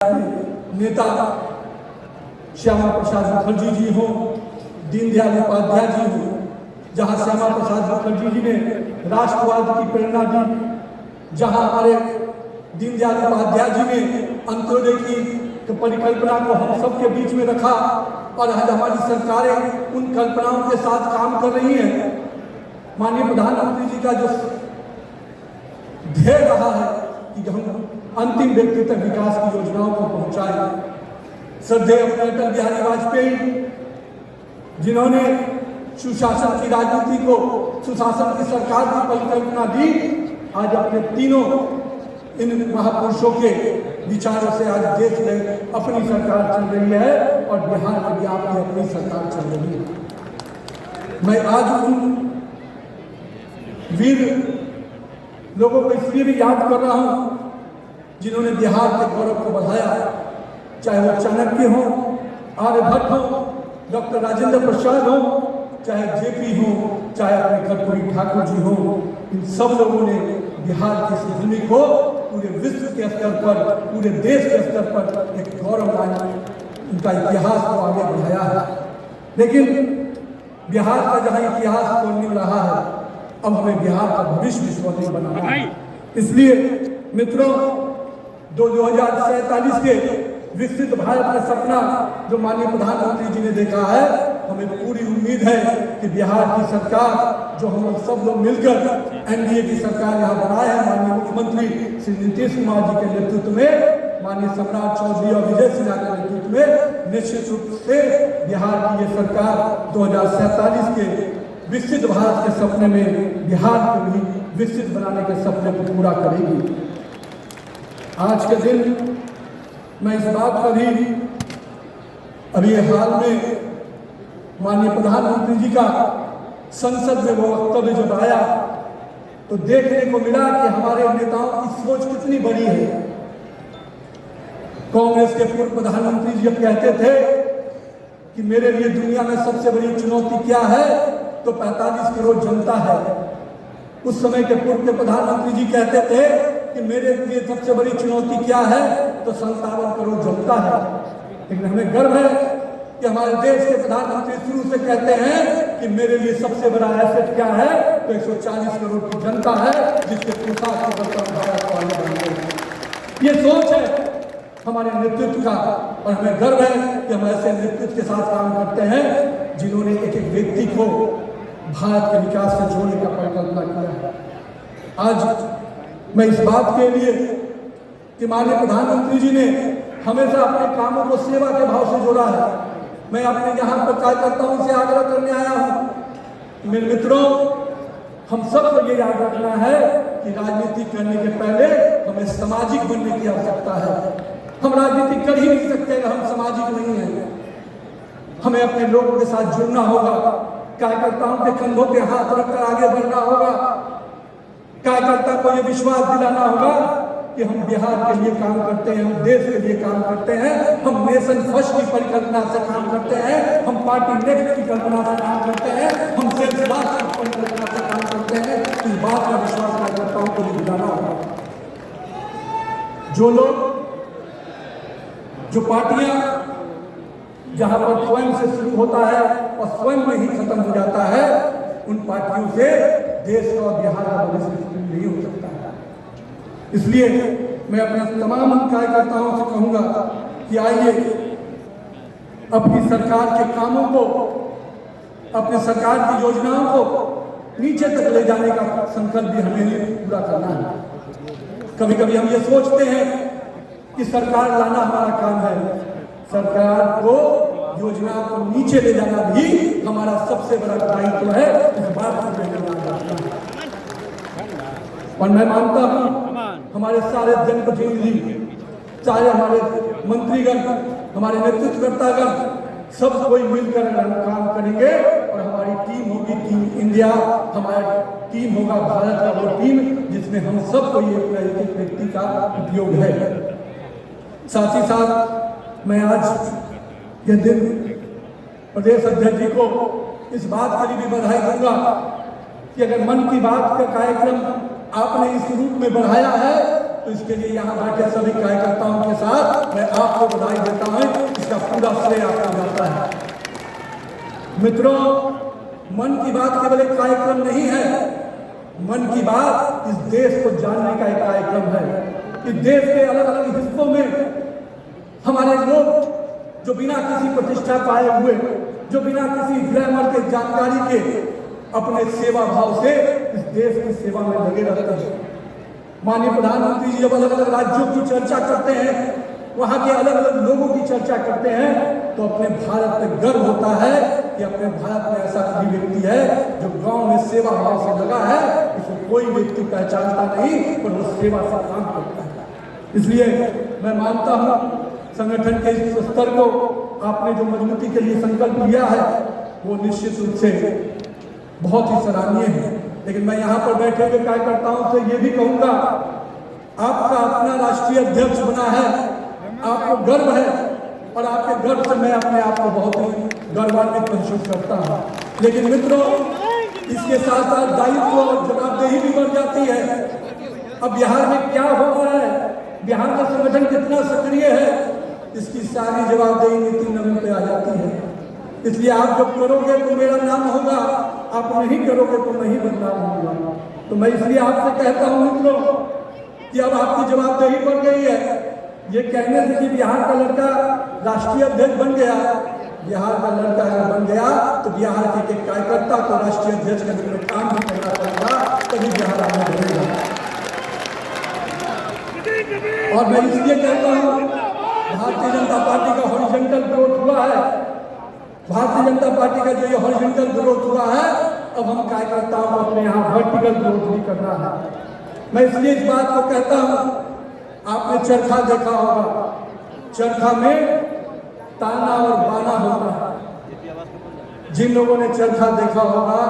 नेता श्यामा प्रसाद मुखर्जी जी हो, दीनदयाल उपाध्याय जी हो, जहां श्यामा प्रसाद मुखर्जी जी ने राष्ट्रवाद की प्रेरणा दी, जहां हमारे दीनदयाल उपाध्याय जी ने अंत्योदय की परिकल्पना को हम सबके बीच में रखा और आज हमारी सरकारें उन कल्पनाओं के साथ काम कर रही हैं। माननीय प्रधानमंत्री जी का जो ध्येय रहा है कि हम अंतिम व्यक्ति तक विकास की योजनाओं को पहुंचाएं। श्रद्धेय अटल बिहारी वाजपेयी जिन्होंने सुशासन की राजनीति को, सुशासन की सरकार की परिकल्पना दी, आज अपने तीनों इन महापुरुषों के विचारों से आज देश में अपनी सरकार चल रही है और बिहार में भी आपकी अपनी सरकार चल रही है। मैं आज उन वीर लोगों को इसलिए भी याद कर रहा हूं जिन्होंने बिहार के गौरव को बढ़ाया, चाहे वो चाणक्य हो, आर्यभट्ट हो, डॉक्टर राजेंद्र प्रसाद हो, चाहे जेपी हो, चाहे अपने कर्पूरी ठाकुर जी हो। इन सब लोगों ने बिहार की इस भूमि को पूरे विश्व के स्तर पर, पूरे देश के स्तर पर एक गौरवमय उनका इतिहास को आगे बढ़ाया है। लेकिन बिहार का जहाँ इतिहास स्वर्णिम रहा है, अब हमें बिहार का भविष्य भी स्वर्णिम बनाना है। इसलिए मित्रों, 2047 के विकसित भारत का सपना जो माननीय प्रधानमंत्री जी ने देखा है, हमें पूरी उम्मीद है कि बिहार की सरकार जो हम लोग सब लोग मिलकर एनडीए की सरकार यहाँ बनाए हैं, माननीय मुख्यमंत्री श्री नीतीश कुमार जी के नेतृत्व में, माननीय सम्राट चौधरी और विजय सिन्हा के नेतृत्व में, निश्चित रूप से बिहार की ये सरकार 2047 के विकसित भारत के सपने में बिहार को भी विकसित बनाने के सपने को पूरा करेगी। आज के दिन मैं इस बात पर ही अभी हाल में माननीय प्रधानमंत्री जी का संसद में वो वक्तव्य जब आया तो देखने को मिला कि हमारे नेताओं की सोच कितनी बड़ी है। कांग्रेस के पूर्व प्रधानमंत्री जी जब कहते थे कि मेरे लिए दुनिया में सबसे बड़ी चुनौती क्या है, तो 45 करोड़ जनता है। उस समय के पूर्व के प्रधानमंत्री जी कहते थे कि मेरे लिए सबसे बड़ी चुनौती क्या है, तो 57 करोड़ जनता है। लेकिन हमें गर्व है कि हमारे देश के प्रधानमंत्री शुरू से कहते हैं कि मेरे लिए सबसे बड़ा एसेट क्या है, तो 140 करोड़ की जनता है, जिसके पोशाक के बर्तन भारत वाले बन गए। ये सोच है हमारे नेतृत्व का और हमें गर्व है कि हम ऐसे नेतृत्व के साथ काम करते हैं जिन्होंने एक एक व्यक्ति को भारत के विकास से जोड़ने का परिकल्पना किया है। आज मैं इस बात के लिए कि माननीय प्रधानमंत्री जी ने हमेशा अपने कामों को सेवा के भाव से जोड़ा है। मैं अपने यहाँ पर कार्यकर्ताओं से आग्रह करने आया हूँ। मेरे मित्रों, हम सबको ये याद रखना है कि राजनीति करने के पहले हमें सामाजिक बनने की आवश्यकता है। हम राजनीति कर ही नहीं सकते अगर हम सामाजिक नहीं हैं। हमें अपने लोगों के साथ जुड़ना होगा, कार्यकर्ताओं के कंधों पे हाथ रखकर आगे बढ़ना होगा, कार्यकर्ता को ये विश्वास दिलाना होगा कि हम बिहार के लिए काम करते हैं, हम देश के लिए काम करते हैं, हम नेशन फर्स्ट की परिकल्पना से काम करते हैं, हम पार्टी नेक्स्ट की कल्पना से काम करते हैं, हम सेल्फ लास्ट की परिकल्पना से काम करते हैं। इस बात का विश्वास कार्यकर्ताओं को भी दिलाना होगा। जो लोग, जो पार्टियां जहां पर स्वयं से शुरू होता है और स्वयं में ही खत्म हो जाता है, उन पार्टियों से देश और बिहार का भविष्य नहीं हो सकता है। इसलिए मैं अपने तमाम कार्यकर्ताओं से कहूंगा कि आइए अपनी सरकार के कामों को, अपने सरकार की योजनाओं को नीचे तक ले जाने का संकल्प भी हमें पूरा करना है। कभी कभी हम ये सोचते हैं कि सरकार लाना हमारा काम है, सरकार को योजना को नीचे ले जाना भी हमारा सबसे बड़ा दायित्व है। इस बात को और मैं मानता हूं हमारे सारे जनप्रतिनिधि, चाहे हमारे मंत्रीगण, हमारे नेतृत्वकर्तागण, सब कोई मिलकर काम करेंगे और हमारी टीम होगी टीम इंडिया। हमारा टीम होगा भारत का वो टीम जिसमें हम सबको ये एक व्यक्ति का उपयोग है। साथ ही साथ मैं आज ये दिन प्रदेश अध्यक्ष जी को इस बात के लिए भी बधाई दूंगा कि अगर मन की बात का कार्यक्रम आपने इस रूप में बढ़ाया है तो तो इसके लिए यहाँ बैठे सभी कार्यकर्ताओं के साथ मैं आपको बधाई देता हूँ। इसका पूरा श्रेय आपको जाता है। मित्रों, मन की बात केवल एक कार्यक्रम नहीं है। मन की बात इस देश को जानने का एक कार्यक्रम है। इस देश के अलग अलग हिस्सों में हमारे लोग जो बिना किसी प्रतिष्ठा पाए हुए, जो बिना किसी ग्लैमर के, जानकारी के, अपने सेवा भाव से इस देश की सेवा में लगे रहते हैं। माननीय प्रधानमंत्री जी जब अलग अलग राज्यों की चर्चा करते हैं, वहाँ के अलग अलग लोगों की चर्चा करते हैं, तो अपने भारत में गर्व होता है कि अपने भारत में ऐसा कोई व्यक्ति है जो गांव में सेवा भाव से लगा है। इसको कोई व्यक्ति पहचानता नहीं, पर वो सेवा से काम करता है। इसलिए मैं मानता हूँ संगठन के इस स्तर को आपने जो मजबूती के लिए संकल्प लिया है वो निश्चित रूप से बहुत ही सराहनीय है। लेकिन मैं यहाँ पर बैठे हुए कार्यकर्ताओं से ये भी कहूँगा, आपका अपना राष्ट्रीय अध्यक्ष बना है, आपको गर्व है, और आपके गर्व से मैं अपने आप को बहुत ही गौरवान्वित महसूस करता हूँ। लेकिन मित्रों, इसके साथ साथ दायित्व और जवाबदेही भी बढ़ जाती है। अब बिहार में क्या हो रहा है, बिहार का संगठन कितना सक्रिय है, इसकी सारी जवाबदेही नीति नवीन पे आ जाती है। इसलिए आप जब करोगे तो मेरा नाम होगा, आप नहीं करोगे तो नहीं बदनाम होगा। तो मैं इसलिए आपसे कहता हूँ मित्रों कि अब आपकी जवाबदेही बढ़ गई है। ये कहने से कि बिहार का लड़का राष्ट्रीय अध्यक्ष बन गया, बिहार का लड़का अगर बन गया तो बिहार के कार्यकर्ता को राष्ट्रीय अध्यक्ष के रूप में काम भी करना पड़ेगा, तभी बिहार आगे बढ़ेगा। और मैं इसलिए कहता हूँ, भारतीय जनता पार्टी का हॉरिजॉन्टल ग्रोथ हुआ है। भारतीय जनता पार्टी का जो ये हॉरिजॉन्टल ग्रोथ हुआ है, अब हम कार्यकर्ताओं को अपने यहाँ वर्टिकल ग्रोथ भी करना है। मैं इसलिए इस बात को कहता हूँ, आपने चरखा देखा होगा, चरखा में ताना और बाना होता है। जिन लोगों ने चरखा देखा होगा,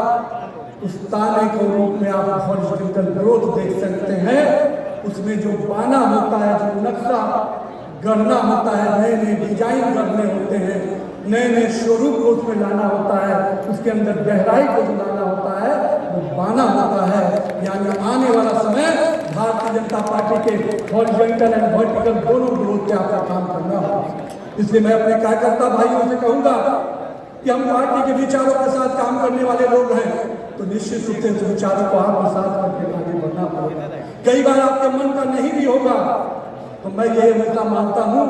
उस ताने के रूप में आप हॉरिजॉन्टल ग्रोथ देख सकते हैं। उसमें जो बाना होता है, जो नक्शा गढ़ना होता है, नए नए डिजाइन गढ़ने होते हैं, नए नए स्वरूप को उसमें लाना होता है, उसके अंदर गहराई को जो लाना होता है वो बाना होता है। यानी आने वाला समय भारतीय जनता पार्टी के हॉरिजॉन्टल एंड वर्टिकल दोनों ग्रोथ पे आपका काम करना होगा। इसलिए मैं अपने कार्यकर्ता भाइयों से कहूँगा कि हम पार्टी के विचारों के साथ काम करने वाले लोग हैं, तो निश्चित रूप से विचारों को आपके साथ करके आगे बढ़ना पड़ेगा। कई बार आपके मन का नहीं भी होगा, तो मैं ये हमेशा मानता हूँ,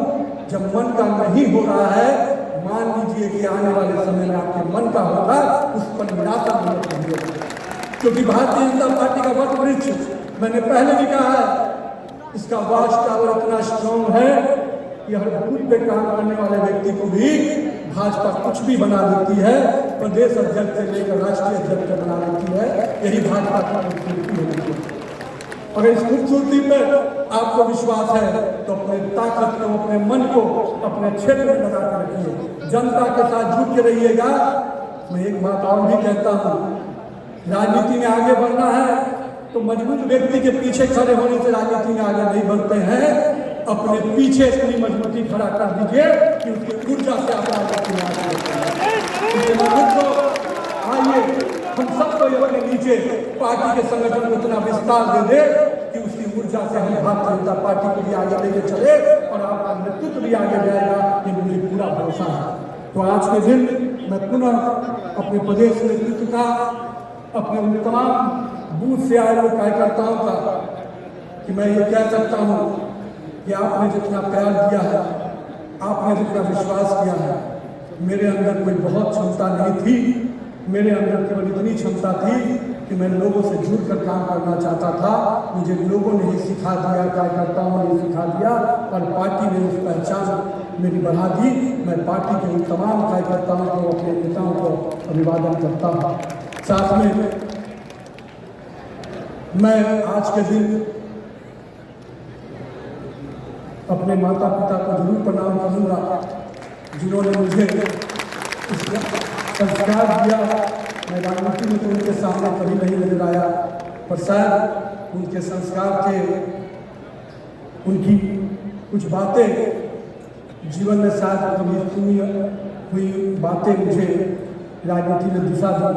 जब मन का नहीं हो रहा है, मान लीजिए कि आने वाले समय में आपके मन का होगा, उस पर निराशा मत होगी। क्योंकि भारतीय जनता पार्टी का वट वृक्ष, मैंने पहले भी कहा है, इसका वॉच टावर इतना स्ट्रॉन्ग है कि हर बूथ पे काम करने वाले व्यक्ति को भी भाजपा कुछ भी बना देती है, प्रदेश अध्यक्ष से लेकर राष्ट्रीय अध्यक्ष बना देती है। यही भाजपा की खूबसूरती होती है। अगर इस खूबसूरती पर आपको विश्वास है तो अपने ताकत को, अपने मन को अपने क्षेत्र में लगा कर रखिए, जनता के साथ जुट के रहिएगा। मैं एक बात और भी कहता हूँ, राजनीति में आगे बढ़ना है तो मजबूत व्यक्ति के पीछे खड़े होने से राजनीति में आगे नहीं बढ़ते हैं। अपने पीछे इतनी मजबूती खड़ा कर दीजिए कि उसकी ऊर्जा से आप राजनीति में आगे बढ़ते हैं। आइए हम सबको अपने नीचे पार्टी के संगठन को इतना विस्तार दे दे कि उसकी ऊर्जा से हम भारतीय जनता पार्टी को भी आगे लेके चले और आपका नेतृत्व भी आगे जाएगा, ये मुझे पूरा भरोसा है। तो आज के दिन मैं पुनः अपने प्रदेश नेतृत्व का, अपने उन तमाम बूथ से आए हुए कार्यकर्ताओं का कि मैं ये कह सकता हूँ कि आपने जितना प्यार दिया है, आपने जितना विश्वास किया है, मेरे अंदर कोई बहुत क्षमता नहीं थी। मेरे अंदर केवल इतनी क्षमता थी कि मैं लोगों से जुड़कर काम करना चाहता था। मुझे लोगों ने ही सिखा दिया, कार्यकर्ताओं ने सिखा दिया और पार्टी ने उस पहचान मेरी बढ़ा दी। मैं पार्टी के उन तमाम कार्यकर्ताओं को, अपने नेताओं को अभिवादन करता हूँ। साथ में मैं आज के दिन अपने माता पिता को जरूर प्रणाम करूँगा, जिन्होंने मुझे संस्कार दिया। मैं राजनीति में तो उनके सामने कभी नहीं नजर आया, पर शायद उनके संस्कार थे, उनकी कुछ बातें जीवन में शायद कभी सुनी हुई बातें मुझे राजनीति में दिशा दी।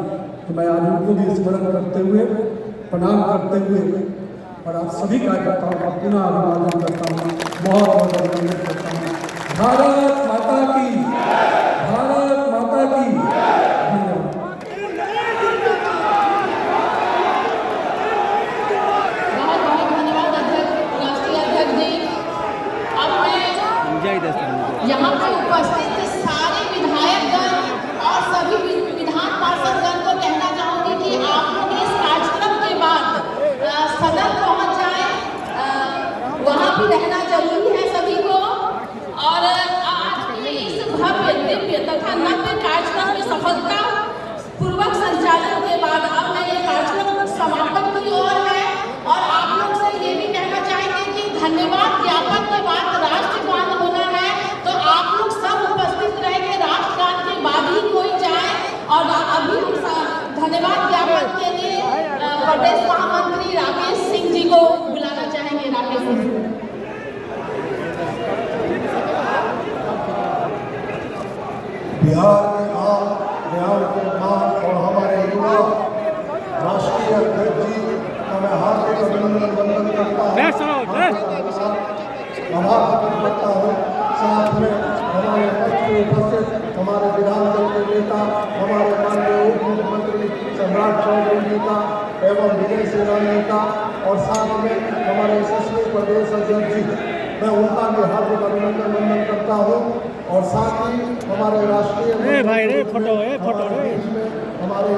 तो मैं आज उनको भी स्मरण करते हुए, प्रणाम करते हुए और आप सभी कार्यकर्ताओं का पुनः अभिवादन करता हूँ, बहुत बहुत अभिनंदन करता हूँ। भारत माता की, भारत माता की। धन्यवाद। बहुत बहुत धन्यवाद राष्ट्रीय अध्यक्ष जी। अब मैं यहाँ पर उपस्थित सारे विधायकगण और सभी विधान पार्षदगण को कहना चाहूंगी कि आप लोग इस कार्यक्रम के बाद सदन पहुंच जाए, वहाँ भी रहना जरूरी है सभी को। और आज के इस भव्य दिव्य तथा नव्य कार्यक्रम में सफलता पूर्वक संचालन के बाद अब मैं ये कार्यक्रम समापन की ओर है। और आप लोग से ये भी कहना चाहेंगे कि धन्यवाद ज्ञापन के बाद राष्ट्रगान होना है, तो आप लोग सब उपस्थित रहेंगे, राष्ट्रगान के बाद ही कोई जाए। और अभी धन्यवाद ज्ञापन के लिए प्रदेश महामंत्री राकेश सिंह जी को बुलाना चाहेंगे। राकेश सिंह जी। बिहार के आम, बिहार के मान और हमारे युवा राष्ट्रीय अध्यक्ष जी का मैं हार्दिक अभिनंदन वंदन करता हूँ, आभार प्रकट करता हूँ। साथ में हमारे मंच में उपस्थित हमारे विधान दल के नेता, हमारे माननीय उप मुख्यमंत्री सम्राट चौधरी जी का एवं विजय सेनानी का, और साथ में हमारे यशस्वी प्रदेश अध्यक्ष जी, मैं उनका भी हार्दिक अभिनंदन वंदन करता हूँ। और साथ ही हमारे राष्ट्रीय हमारे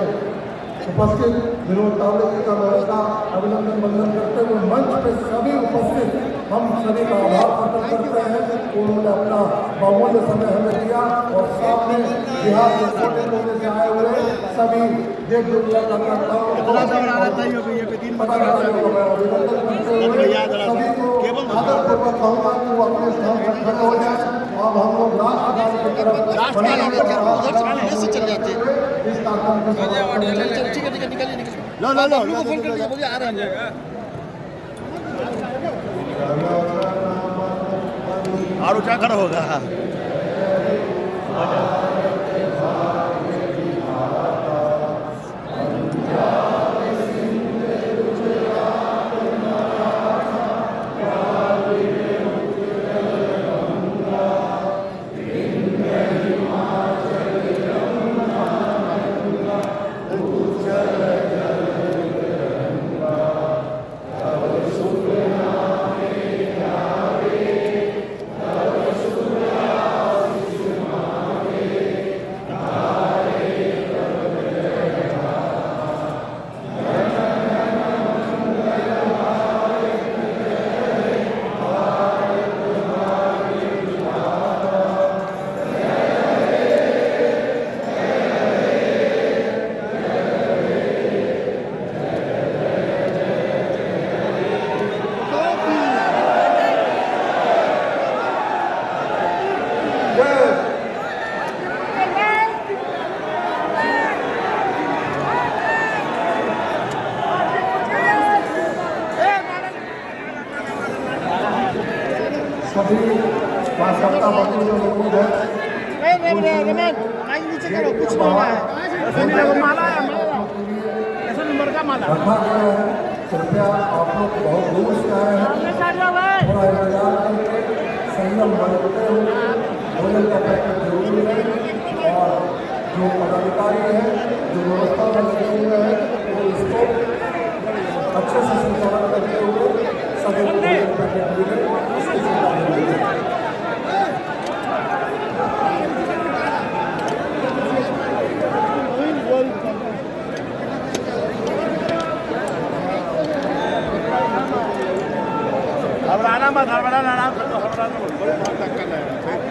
उपस्थित विनोद तावड़े जी का मैं उनका अभिनंदन वंदन करते हुए मंच पे सभी उपस्थित हम सभी का आभार प्रकट करते हैं कि उन्होंने अपना बहुमूल्य समय हमें दिया। और सामने बिहार के कोने कोने से आए हुए सभी देश दुनिया का कार्यकर्ताओं को सभी को आदरपूर्वक कहूँगा कि वो अपने स्थान पर खड़े हो जाए। अब हम लोग राष्ट्रगान की तरफ इस कार्यक्रम को लो फोन कर दिया, बोलिए आ रहे हैं। और क्या खड़ा होगा? सभी सत्ता मंत्री जो मौजूद है, नीचे करो, कुछ नहीं है। माला है, ऐसा नंबर का माला रखा गया है। कृपया आप लोग बहुत दूर से आए हैं, थोड़ा इंतजार करके संयम बरतते हुए भोजन का पैकेट जरूरी है। और जो पदाधिकारी हैं, जो व्यवस्था में लगे हुए हैं, वो इसको अच्छे से संचालन करते हुए सभी को भोजन पैकेट मिले, उसकी चिंता नहीं है। घबराना मत, घबराना आराम से, घबराना मत।